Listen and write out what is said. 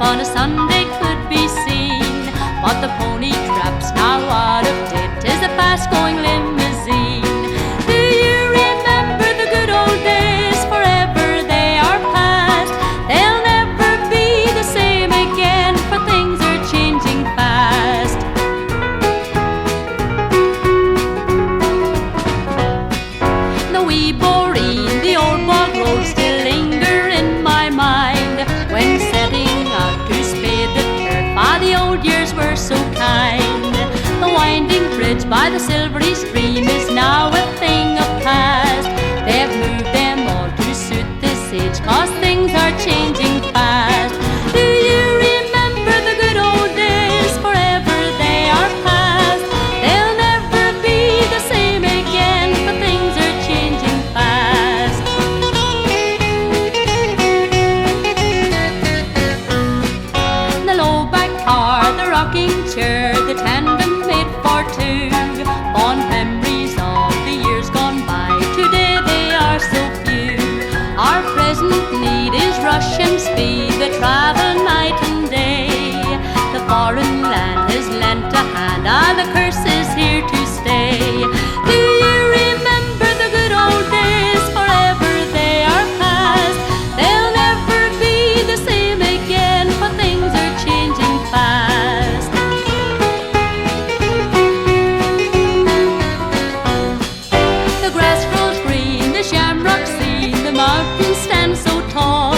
on a Sunday could be seen. But the pony trap's now out of date, 'tis a fast-going limousine. Do you remember the good old days? Forever they are past. They'll never be the same again, for things are changing fast. The wee boreen, the old bog road still linger in my mind. When setting out to spade the turf, the old years were so kind. The winding bridge by the silvery stream is now a thing of past. They've moved them all to suit this age, 'cause things are changing fast. Do you remember the good old days? Forever they are past. They'll never be the same again, for things are changing fast. The low back car, the rocking chair, the tandem made for two, fond memories of the years gone by. Today they are so few. Our present need is rush and speed, the travel night and day. The foreign land has lent a hand, the curse is here to stay. Do you remember the good old days? Forever they are past. They'll never be the same again, for things are changing fast. The grass grows green, the shamrock seen, the mountains stand so tall.